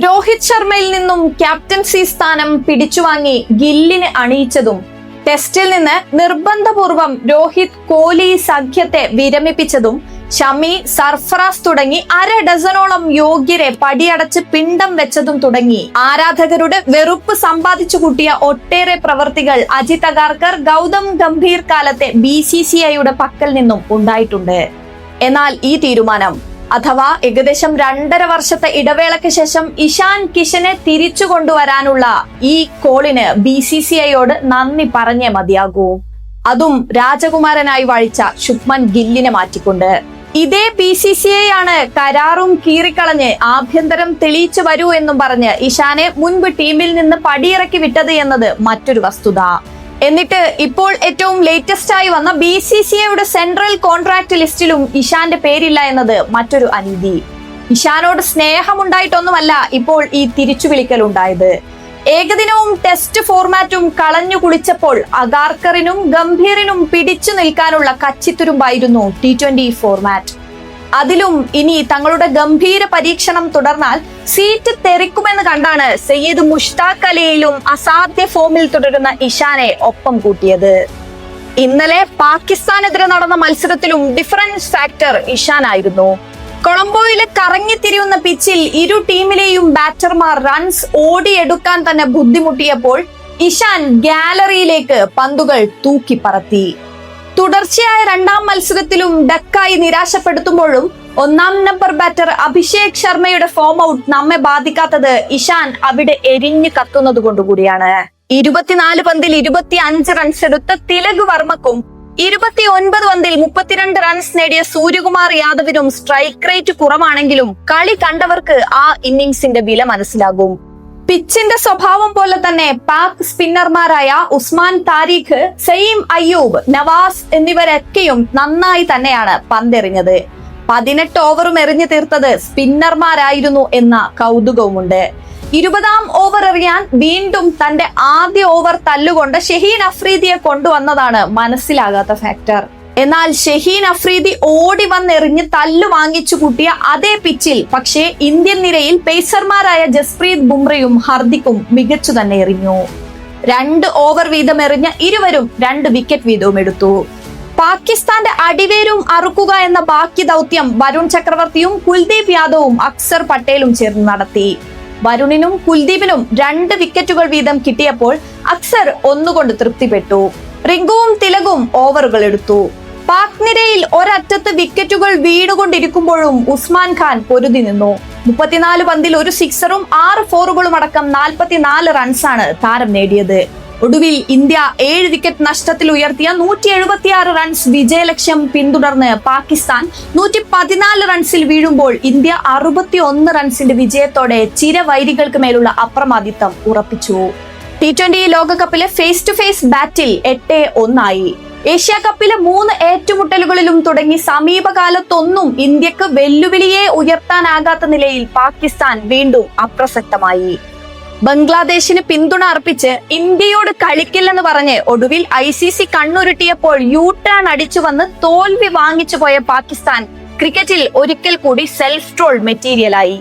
രോഹിത് ശർമ്മയിൽ നിന്നും ക്യാപ്റ്റൻസി സ്ഥാനം പിടിച്ചുവാങ്ങി ഗില്ലിന് അണിയിച്ചതും ടെസ്റ്റിൽ നിന്ന് നിർബന്ധപൂർവം രോഹിത് കോഹ്ലി സഖ്യത്തെ വിരമിപ്പിച്ചതും ഷമി, സർഫറാസ് തുടങ്ങി 1/2 ഡസനോളം യോഗ്യരെ പടിയടച്ച് പിണ്ടം വെച്ചതും തുടങ്ങി ആരാധകരുടെ വെറുപ്പ് സമ്പാദിച്ചു കൂട്ടിയ ഒട്ടേറെ പ്രവർത്തികൾ അജിത് അഗാർക്കർ, ഗൗതം ഗംഭീർ കാലത്തെ BCCIയുടെ പക്കൽ നിന്നും ഉണ്ടായിട്ടുണ്ട്. എന്നാൽ ഈ തീരുമാനം അഥവാ ഏകദേശം 2.5 വർഷത്തെ ഇടവേളയ്ക്ക് ശേഷം ഇഷാൻ കിഷനെ തിരിച്ചു കൊണ്ടുവരാനുള്ള ഈ കോളിന് BCCIയോട് നന്ദി പറഞ്ഞേ മതിയാകൂ. അതും രാജകുമാരനായി വാഴിച്ച ശുഭ്മൻ ഗില്ലിനെ മാറ്റിക്കൊണ്ട്. ഇതേ BCCI ആണ് കരാറും കീറിക്കളഞ്ഞ് ആഭ്യന്തരം തെളിയിച്ചു വരൂ എന്നും പറഞ്ഞ് ഇഷാനെ മുൻപ് ടീമിൽ നിന്ന് പടിയിറക്കി വിട്ടത് എന്നത് മറ്റൊരു വസ്തുത. എന്നിട്ട് ഇപ്പോൾ ഏറ്റവും ലേറ്റസ്റ്റ് ആയി വന്ന BCCIയുടെ സെൻട്രൽ കോൺട്രാക്ട് ലിസ്റ്റിലും ഇഷാന്റെ പേരില്ല എന്നത് മറ്റൊരു അനീതി. ഇഷാനോട് സ്നേഹമുണ്ടായിട്ടൊന്നുമല്ല ഇപ്പോൾ ഈ തിരിച്ചുവിളിക്കൽ ഉണ്ടായത്. ഏകദിനവും ടെസ്റ്റ് ഫോർമാറ്റും കളഞ്ഞു കുളിച്ചപ്പോൾ അഗാർക്കറിനും ഗംഭീറിനും പിടിച്ചു നിൽക്കാനുള്ള കച്ചിത്തുരുമ്പായിരുന്നു T20 ഫോർമാറ്റ്. അതിലും ഇനി തങ്ങളുടെ ഗംഭീര പരീക്ഷണം തുടർന്നാൽ സീറ്റ് തെറിക്കുമെന്ന് കണ്ടാണ് സയ്യിദ് മുഷ്താഖ് അലിയിലും അസാധ്യ ഫോമിൽ തുടരുന്ന ഇഷാനെ ഒപ്പം കൂട്ടിയത്. ഇന്നലെ പാകിസ്ഥാനെതിരെ നടന്ന മത്സരത്തിലും ഡിഫറൻസ് ഫാക്ടർ ഇഷാൻ ആയിരുന്നു. കൊളംബോയിലെ കറങ്ങിത്തിരിയുന്ന പിച്ചിൽ ഇരു ടീമിലെയും ബാറ്റർമാർ റൺസ് ഓടിയെടുക്കാൻ തന്നെ ബുദ്ധിമുട്ടിയപ്പോൾ ഇഷാൻ ഗാലറിയിലേക്ക് പന്തുകൾ തൂക്കി പറത്തി. തുടർച്ചയായ 2ാം മത്സരത്തിലും ഡക്കായി നിരാശപ്പെടുത്തുമ്പോഴും 1ാം നമ്പർ ബാറ്റർ അഭിഷേക് ശർമ്മയുടെ ഫോം ഔട്ട് നമ്മെ ബാധിക്കാത്തത് ഇഷാൻ അവിടെ എരിഞ്ഞു കത്തുന്നത് കൊണ്ടുകൂടിയാണ്. 24 പന്തിൽ 25 റൺസ് എടുത്ത തിലക് വർമ്മക്കും 29 പന്തിൽ 32 റൺസ് നേടിയ സൂര്യകുമാർ യാദവിനും സ്ട്രൈക്ക് റേറ്റ് കുറവാണെങ്കിലും കളി കണ്ടവർക്ക് ആ ഇന്നിംഗ്സിന്റെ വില മനസ്സിലാകും. പിച്ചിന്റെ സ്വഭാവം പോലെ തന്നെ പാക് സ്പിന്നർമാരായ ഉസ്മാൻ താരിഖ്, സയീം അയ്യൂബ്, നവാസ് എന്നിവരൊക്കെയും നന്നായി തന്നെയാണ് പന്തെറിഞ്ഞത്. 18 ഓവറും എറിഞ്ഞു തീർത്തത് സ്പിന്നർമാരായിരുന്നു എന്ന കൗതുകവുമുണ്ട്. 20ാം ഓവർ എറിയാൻ വീണ്ടും തന്റെ ആദ്യ ഓവർ തല്ലുകൊണ്ട് ഷഹീൻ അഫ്രീദിയെ കൊണ്ടുവന്നതാണ് മനസ്സിലാകാത്ത ഫാക്ടർ. എന്നാൽ ഷഹീൻ അഫ്രീദി ഓടി വന്നെറിഞ്ഞ് തല്ലു വാങ്ങിച്ചു കൂട്ടിയ അതേ പിച്ചിൽ പക്ഷേ ഇന്ത്യൻ നിരയിൽ പേസർമാരായ ജസ്പ്രീത് ബുംറയും ഹർദിക്കും മികച്ചു തന്നെ എറിഞ്ഞു. 2 ഓവർ വീതം എറിഞ്ഞ ഇരുവരും 2 വിക്കറ്റ് വീതവും എടുത്തു. പാകിസ്ഥാന്റെ അടിവേരും അറുക്കുക എന്ന ബാക്കി ദൗത്യം വരുൺ ചക്രവർത്തിയും കുൽദീപ് യാദവും അക്സർ പട്ടേലും ചേർന്ന് നടത്തി. വരുണിനും കുൽദീപിനും 2 വിക്കറ്റുകൾ വീതം കിട്ടിയപ്പോൾ അക്സർ ഒന്നുകൊണ്ട് തൃപ്തിപ്പെട്ടു. റിങ്കുവും തിലകും ഓവറുകൾ എടുത്തു. പാക് നിരയിൽ ഒരറ്റത്ത് വിക്കറ്റുകൾ വീണുകൊണ്ടിരിക്കുമ്പോഴും ഉസ്മാൻ ഖാൻ പൊരുതി നിന്നു. 34 പന്തിൽ 1 സിക്സറും 6 ഫോറുകളും അടക്കം 44 റൺസാണ് താരം നേടിയത്. ഒടുവിൽ ഇന്ത്യ 7 വിക്കറ്റ് നഷ്ടത്തിൽ ഉയർത്തിയ 176 റൺസ് വിജയലക്ഷ്യം പിന്തുടർന്ന് പാകിസ്ഥാൻ 114 റൺസിൽ വീഴുമ്പോൾ ഇന്ത്യ 61 റൺസിന്റെ വിജയത്തോടെ ചിരവൈരികൾക്ക് മേലുള്ള അപ്രമാദിത്വം ഉറപ്പിച്ചു. T20 ലോകകപ്പിലെ ഫേസ് ടു ഫേസ് ബാറ്റിൽ 8-1 ആയി. ഏഷ്യ കപ്പിലെ 3 ഏറ്റുമുട്ടലുകളിലും തുടങ്ങി സമീപകാലത്തൊന്നും ഇന്ത്യക്ക് വെല്ലുവിളിയെ ഉയർത്താനാകാത്ത നിലയിൽ പാകിസ്ഥാൻ വീണ്ടും അപ്രസക്തമായി. ബംഗ്ലാദേശിന് പിന്തുണ അർപ്പിച്ച് ഇന്ത്യയോട് കളിക്കില്ലെന്ന് പറഞ്ഞ് ഒടുവിൽ ICC കണ്ണുരുട്ടിയപ്പോൾ U-ടേൺ അടിച്ചു വന്ന് തോൽവി വാങ്ങിച്ചു പോയ പാകിസ്ഥാൻ ക്രിക്കറ്റിൽ ഒരിക്കൽ കൂടി സെൽഫ് ട്രോൾ മെറ്റീരിയലായി.